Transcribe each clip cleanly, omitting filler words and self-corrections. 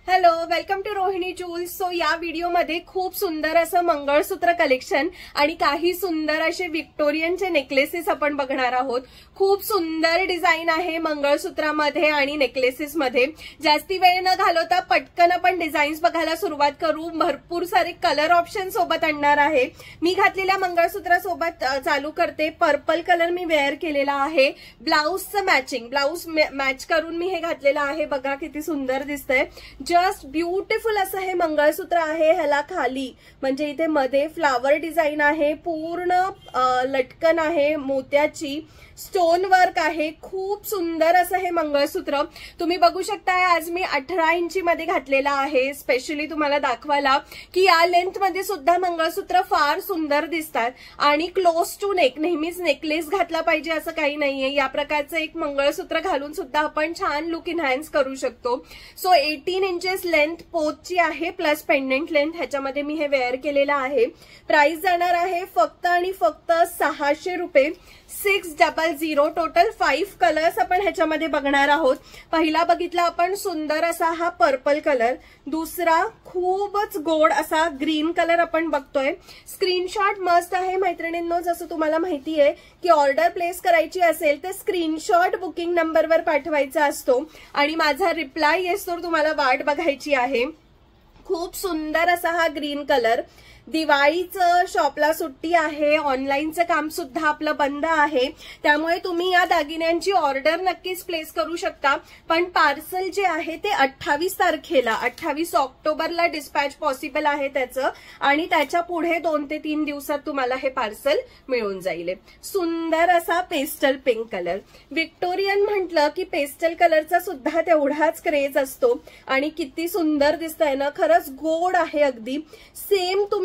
Hello, welcome to Rohini jewels. So या व्हिडिओमध्ये खूप सुंदर असं मंगळसूत्र कलेक्शन आणि काही सुंदर असे व्हिक्टोरियनचे नेकलेसेस आपण बघणार आहोत. खूप सुंदर डिझाईन आहे मंगळसूत्रामध्ये आणि नेकलेसेसमध्ये. जास्ती वेळ न घालवता पटकन आपण डिझाईन्स बघायला सुरुवात करू. भरपूर सारे कलर ऑप्शन सोबत आणणार आहे. मी घातलेल्या मंगळसूत्रासोबत चालू करते. पर्पल कलर मी वेअर केलेला आहे. ब्लाऊजचं मॅचिंग, ब्लाऊज मॅच करून मी हे घातलेलं आहे. बघा किती सुंदर दिसतंय. जस्ट ब्युटिफुल असं हे मंगळसूत्र आहे. ह्याला खाली म्हणजे इथे मध्ये फ्लावर डिझाईन आहे. पूर्ण लटकन आहे मोत्याची. स्टोन वर्क आहे. खूप सुंदर असं हे मंगळसूत्र तुम्ही बघू शकताय. आज मी 18 इंची मध्ये घातलेला आहे. स्पेशली तुम्हाला दाखवायला की या लेंथ मध्ये सुद्धा मंगळसूत्र फार सुंदर दिसतात आणि क्लोज टू नेक. नेहमीच नेकलेस घातला पाहिजे असं काही नाहीये. या प्रकारचं एक मंगळसूत्र घालून सुद्धा आपण छान लुक इन्हॅन्स करू शकतो. सो 18 इंचेस लेंथ पोतची आहे प्लस पेंडेंट लेंथ. ह्याच्यामध्ये मी हे वेअर केलेलं आहे. प्राइस जाणार आहे फक्त आणि फक्त 600 रुपये. 600. टोटल 5 कलर्स आपण ह्याच्यामध्ये बघणार आहोत. पहिला बघितला आपण सुंदर असा हा पर्पल कलर. दुसरा खूपच गोड असा ग्रीन कलर आपण बघतोय. स्क्रीनशॉट मस्त आहे मैत्रिणींनो. जसं तुम्हाला माहिती आहे की ऑर्डर प्लेस करायची असेल तर स्क्रीनशॉट बुकिंग नंबरवर पाठवायचा असतो आणि माझा रिप्लाय येस तर तुम्हाला वाट बघायची आहे. खूप सुंदर असा हा ग्रीन कलर. दिवाळीचं शॉपला सुट्टी आहे. ऑनलाईनचं काम सुद्धा आपलं बंद आहे. त्यामुळे तुम्ही या दागिन्यांची ऑर्डर नक्कीच प्लेस करू शकता. पण पार्सल जे आहे ते 28 तारखेला 28 ऑक्टोबरला डिस्पॅच पॉसिबल आहे त्याचं. आणि त्याच्या पुढे 2 ते 3 दिवसात तुम्हाला हे पार्सल मिळून जाईल. सुंदर असा पेस्टल पिंक कलर. व्हिक्टोरियन म्हटलं की पेस्टल कलरचा सुद्धा तेवढाच क्रेज असतो. आणि किती सुंदर दिसतंय ना. खरंच गोड आहे अगदी.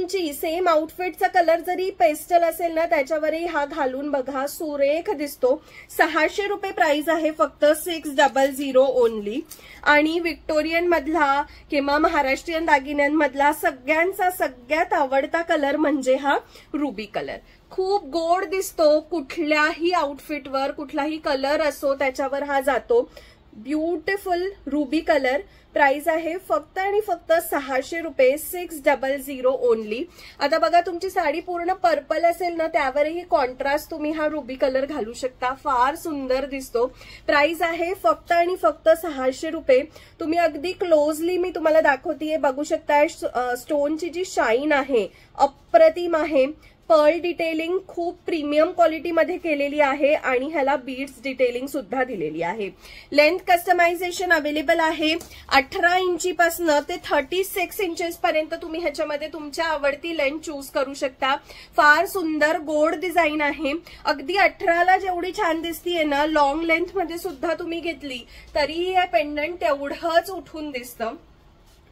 सेम आउटफिटचा कलर जरी पेस्टल असेल ना त्याच्यावरही हा घालून बघा सुरेख दिसतो. 600 रुपये प्राइस आहे फक्त. 600 ओनली. आणि व्हिक्टोरियन मधला किंवा महाराष्ट्रीयन दागिन्यांमधला सगळ्यांचा सगळ्यात आवडता कलर म्हणजे हा रुबी कलर. खूप गोड दिसतो. कुठल्याही आउटफिटवर कुठलाही कलर असो त्याच्यावर हा जातो. Beautiful ruby colour. प्राइस आहे फक्त आणि फक्त 600 रुपये. 600 ओनली. आता बघा तुमची साडी पूर्ण पर्पल असेल ना त्यावरही कॉन्ट्रास्ट तुम्ही हा रुबी कलर घालू शकता. फार सुंदर दिसतो. प्राइस आहे फक्त आणि फक्त 600 रुपये. तुम्ही अगदी क्लोजली मी तुम्हाला दाखवतेय. बघू शकताय स्टोनची जी शाईन आहे अप्रतिम आहे. पर्ल डिटेलिंग खूप प्रीमियम क्वालिटीमध्ये केलेली आहे आणि ह्याला बीड्स डिटेलिंग सुद्धा दिलेली आहे. लेंथ कस्टमायझेशन अवेलेबल आहे. 18 इंचीपासून ते 36 इंचेस पर्यंत तुम्ही ह्याच्यामध्ये तुमच्या आवडती लेंथ चूज करू शकता. फार सुंदर गोड डिझाईन आहे. अगदी 18ला जेवढी छान दिसतीये ना लॉंग लेंथ मध्ये सुद्धा तुम्ही घेतली तरीही हे पेंडंट तेवढंच उठून दिसतं.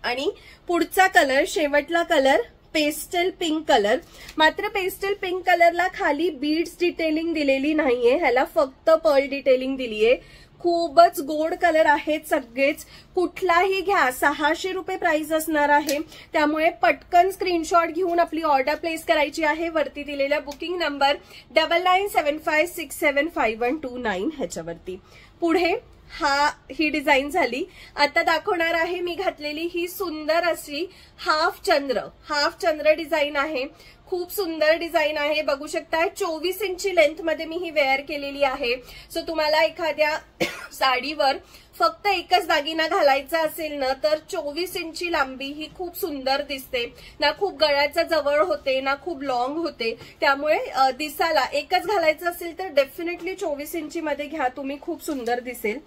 आणि पुढचा कलर, शेवटला कलर पेस्टल पिंक कलर. मात्र पेस्टल पिंक कलरला खाली बीड्स डिटेलिंग दिलेली नाहीये. ह्याला फक्त पर्ल डिटेलिंग दिलीये. खूपच गोड कलर आहेत सगळेच. कुठलाही घ्या. 600 रुपये प्राइस असणार आहे. त्यामुळे पटकन स्क्रीनशॉट घेऊन आपली ऑर्डर प्लेस करायची आहे. वरती दिलेला बुकिंग नंबर 9975675129 ह्याच्यावरती. पुढे ही डिझाईन झाली. आता दाखवणार आहे मी घातलेली ही सुंदर अशी हाफ चंद्र डिझाईन आहे. खूप सुंदर डिझाईन आहे. बघू शकता 24 इंची लेंथ मध्ये मी ही वेअर केलेली आहे. सो तुम्हाला एखाद्या साडीवर फक्त एकच दागिना घालायचा असेल ना तर 24 इंची लांबी ही खूप सुंदर दिसते. ना खूप गळ्याच्या जवळ होते ना खूप लॉंग होते. त्यामुळे दिसायला एकच घालायचं असेल तर डेफिनेटली 24 इंची मध्ये घ्या तुम्ही. खूप सुंदर दिसेल.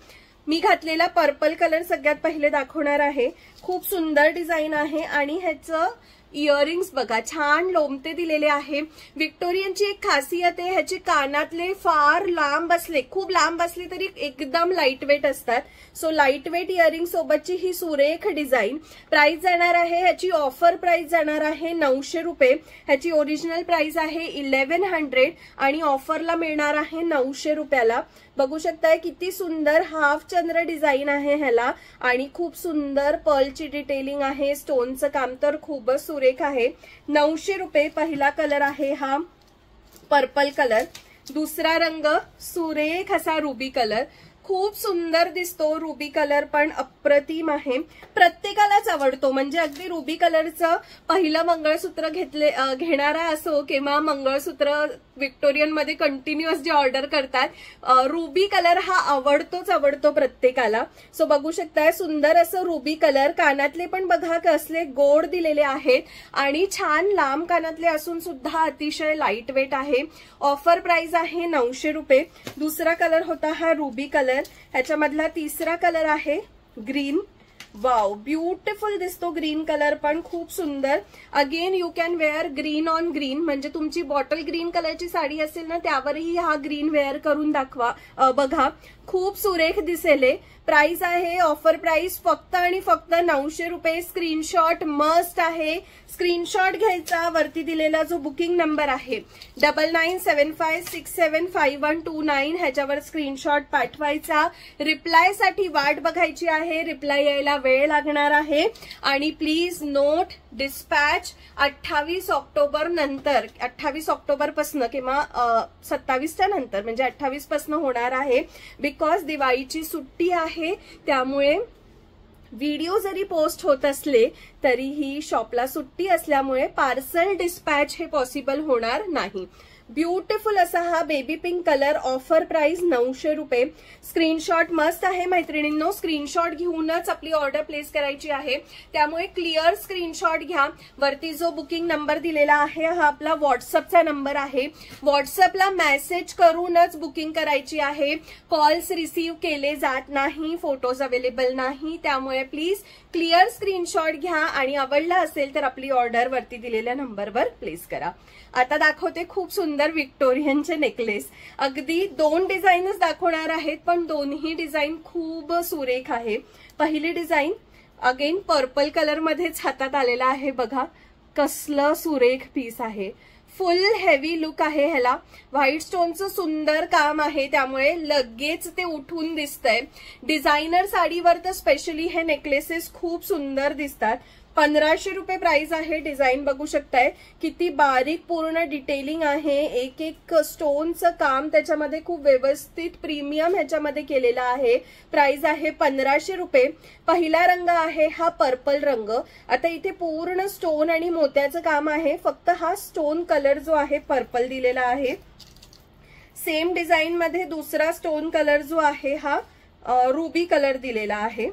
मी घातलेला पर्पल कलर सगळ्यात पहिले दाखवणार आहे. खूप सुंदर डिझाईन आहे आणि ह्याचं इयरिंग्स बघा छान लोमते दिलेले आहे. व्हिक्टोरियनची एक खासियत आहे ह्याचे कानातले फार लांब असले, खूप लांब असले तरी एकदम लाईट वेट असतात. सो लाईट वेट इयरिंग सोबतची ही सुरेख डिझाईन. प्राइस जाणार आहे ह्याची ऑफर प्राइस जाणार आहे 900 रुपये. ह्याची ओरिजिनल प्राइस आहे 1100 आणि ऑफरला मिळणार आहे 900 रुपयाला. बघू शकताय किती सुंदर हाफ चंद्र डिझाईन आहे ह्याला आणि खूप सुंदर पर्लची डिटेलिंग आहे. स्टोनचं काम तर खूपच सुरेख आहे. 900 रुपये. पहिला कलर आहे हा पर्पल कलर. दुसरा रंग सुरेख असा रुबी कलर. खूप सुंदर दिसतो. रुबी कलर पण अप्रतिम आहे, प्रत्येकालाच आवडतो. म्हणजे अगदी रुबी कलरचं पहिलं मंगळसूत्र घेणारा असो किंवा मंगळसूत्र व्हिक्टोरियन मध्ये कंटिन्युअस जे ऑर्डर करतात, रुबी कलर हा आवडतो प्रत्येकाला. सो बघू शकताय सुंदर असं रुबी कलर. कानातले पण बघा कसले गोड दिलेले आहेत आणि छान लांब कानातले असून सुद्धा अतिशय लाईट वेट आहे. ऑफर प्राइस आहे 900 रुपये. दुसरा कलर होता हा रुबी कलर. ह्याच्यामधला तिसरा कलर आहे ग्रीन. वाव, ब्युटिफुल दिसतो ग्रीन कलर पण खूप सुंदर. Again you can wear green on green, म्हणजे तुमची बॉटल ग्रीन कलरची साडी असेल ना त्यावरही हा ग्रीन वेअर करून दाखवा, बघा खूप सुरेख दिसेल. प्राइस आहे ऑफर प्राइस फक्त आणि फक्त 900 रुपये. स्क्रीनशॉट मस्ट आहे, स्क्रीनशॉट घ्यायचा. वरती दिलेला जो बुकिंग नंबर आहे 9975675129 ह्याच्यावर स्क्रीनशॉट पाठवायचा. रिप्लाय साठी वाट बघायची आहे, रिप्लाय यायला वेळ लागणार आहे. आणि प्लीज नोट डिस्पॅच 28 ऑक्टोबर नंतर, 28 ऑक्टोबर पासून किंवा 27च्या नंतर म्हणजे 28 पासून होणार आहे. बिकॉज दिवाळीची सुट्टी आहे त्यामुळे व्हिडिओ जरी पोस्ट होत असले तरीही शॉपला सुट्टी असल्यामुळे पार्सल डिस्पॅच हे पॉसिबल होणार नाही. ब्युटिफुल असा हा baby pink colour. Offer price 900 रुपये. स्क्रीनशॉट मस्त आहे मैत्रिणींनो, स्क्रीनशॉट घेऊनच आपली ऑर्डर प्लेस करायची आहे. त्यामुळे क्लिअर स्क्रीनशॉट घ्या. वरती जो बुकिंग नंबर दिलेला आहे हा आपला व्हॉट्सअपचा नंबर आहे. व्हॉट्सअपला मेसेज करूनच बुकिंग करायची आहे. कॉल्स रिसीव्ह केले जात नाही, फोटोज अवेलेबल नाही. त्यामुळे प्लीज क्लिअर स्क्रीनशॉट घ्या आणि आवडला असेल तर आपली ऑर्डर वरती दिलेल्या नंबरवर प्लेस करा. आता दाखवते खूप सुंदर व्हिक्टोरियनचे नेकलेस. अगदी 2 डिझाईनच दाखवणार आहेत पण दोन्ही डिझाईन खूप सुरेख आहे. पहिली डिझाईन अगेन पर्पल कलर मध्येच हातात आलेला आहे. बघा कसलं सुरेख पीस आहे. फुल हेवी लुक आहे ह्याला. व्हाईट स्टोनचं सुंदर काम आहे त्यामुळे लगेच ते उठून दिसतंय. डिझायनर साडीवर तर स्पेशली हे नेकलेसेस खूप सुंदर दिसतात. 1500 रुपये प्राइस आहे. डिझाईन बघू शकताय किती बारीक पूर्ण डिटेलिंग आहे. एक एक स्टोनचं काम त्याच्यामध्ये खूप व्यवस्थित प्रीमियम ह्याच्यामध्ये केलेलं आहे. प्राइस आहे 1500 रुपये. पहिला रंग आहे हा पर्पल रंग. आता इथे पूर्ण स्टोन आणि मोत्याचं काम आहे, फक्त हा स्टोन कलर जो आहे पर्पल दिलेला आहे. सेम डिझाईन मध्ये दुसरा स्टोन कलर जो आहे हा रुबी कलर दिलेला आहे.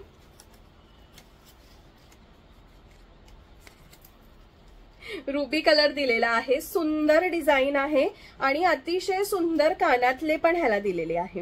रुबी कलर दिलेला आहे. सुंदर डिझाईन आहे आणि अतिशय सुंदर कानातले पण ह्याला दिलेले आहे.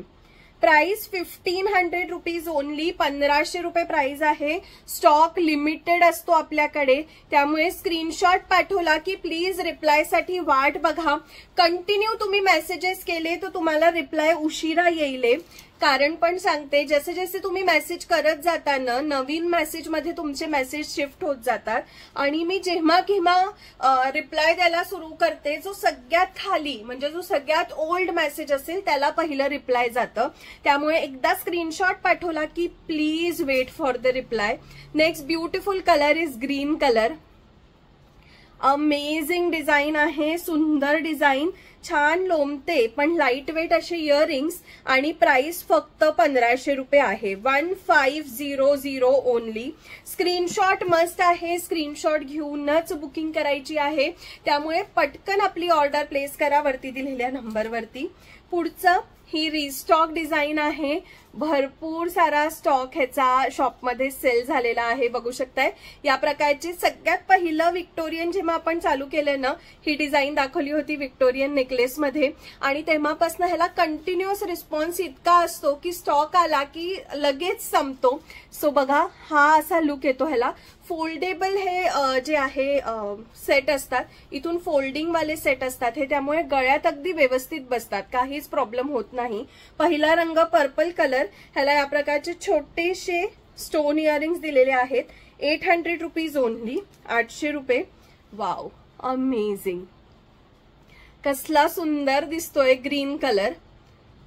Price 1500 rupees only. 1500 रुपये प्राइस आहे. स्टॉक लिमिटेड असतो आपल्याकडे त्यामुळे स्क्रीनशॉट पाठवला की प्लीज रिप्लाय साठी वाट बघा. कंटिन्यू तुम्ही मेसेजेस केले तर तुम्हाला रिप्लाय उशिरा येईल. कारण पण सांगते, जसे जसे तुम्ही मेसेज करत जाताना नवीन मेसेज मध्ये तुमचे मेसेज शिफ्ट होत जातात आणि मी जेव्हा केव्हा रिप्लाय द्यायला सुरू करते जो सगळ्यात खाली म्हणजे जो सगळ्यात ओल्ड मेसेज असेल त्याला पहिलं रिप्लाय जातं. त्यामुळे एकदा स्क्रीनशॉट पाठवला की please wait for the reply. Next beautiful colour is green colour. Amazing design आहे, सुंदर डिझाईन, छान लोमते पण लाईट वेट असे इयरिंग्स आणि प्राइस फक्त 1500 रुपये आहे. 1500 ओनली. स्क्रीनशॉट मस्ट आहे, स्क्रीनशॉट घेऊनच बुकिंग करायची आहे. त्यामुळे पटकन आपली ऑर्डर प्लेस करा वरती दिलेल्या नंबरवरती. पुढचं ही रिस्टॉक डिझाईन आहे. भरपूर सारा स्टॉक ह्याचा शॉपमध्ये सेल झालेला आहे. बघू शकताय या प्रकारची सगळ्यात पहिलं व्हिक्टोरियन जेव्हा आपण चालू केलं ना ही डिझाईन दाखवली होती व्हिक्टोरियन नेकलेस मध्ये आणि तेव्हापासून ह्याला कंटिन्युअस रिस्पॉन्स इतका असतो की स्टॉक आला की लगेच संपतो. सो बघा हा असा लुक येतो ह्याला. फोल्डेबल हे जे आहे सेट असतात, इथून फोल्डिंग वाले सेट असतात हे, त्यामुळे गळ्यात अगदी व्यवस्थित बसतात, काहीच प्रॉब्लेम होत नाही. पहिला रंग पर्पल कलर. ह्याला या प्रकारचे छोटेसे स्टोन इयरिंग्स दिलेले आहेत. 800 रुपीज ओनली. 800 रुपये. Wow, amazing. कसला सुंदर दिसतोय ग्रीन कलर.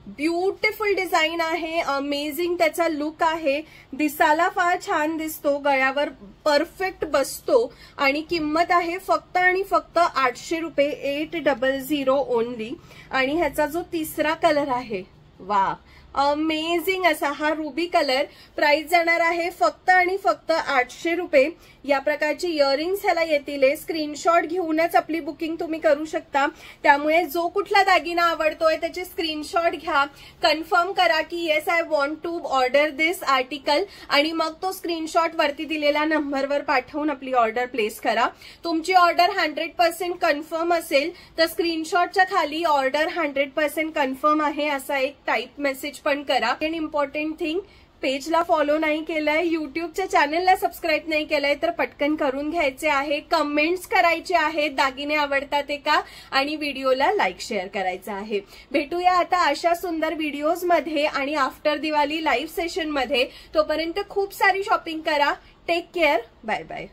ब्युटिफुल डिझाईन आहे. अमेझिंग त्याचा लुक आहे. दिसायला फार छान दिसतो, गळ्यावर परफेक्ट बसतो आणि किंमत आहे फक्त आणि फक्त 800 रुपये. 800 ओनली. आणि ह्याचा जो तिसरा कलर आहे, वा अमेझिंग असा हा रुबी कलर. प्राइस जाणार आहे फक्त आणि फक्त 800 रुपये. या प्रकारची इयरिंग्स ह्याला येतील. स्क्रीनशॉट घेऊनच आपली बुकिंग तुम्ही करू शकता. त्यामुळे जो कुठला दागिना आवडतोय त्याचे स्क्रीनशॉट घ्या, कन्फर्म करा की yes I want to order this article, आणि मग तो स्क्रीनशॉट वरती दिलेल्या नंबरवर पाठवून आपली ऑर्डर प्लेस करा. तुमची ऑर्डर 100% कन्फर्म असेल तर स्क्रीनशॉटच्या खाली ऑर्डर 100% कन्फर्म आहे असा एक टाईप मेसेज पण करा. अँड इम्पॉर्टंट थिंग, पेजला फॉलो नाही केलंय, युट्यूबच्या चॅनलला सबस्क्राईब नाही केलंय तर पटकन करून घ्यायचे आहे. कमेंट्स करायचे आहेत दागिने आवडतात ते का, आणि व्हिडिओला लाईक शेअर करायचं आहे. भेटूया आता अशा सुंदर व्हिडिओज मध्ये आणि आफ्टर दिवाळी लाईव्ह सेशन मध्ये. तोपर्यंत खूप सारी शॉपिंग करा. Take care. Bye bye.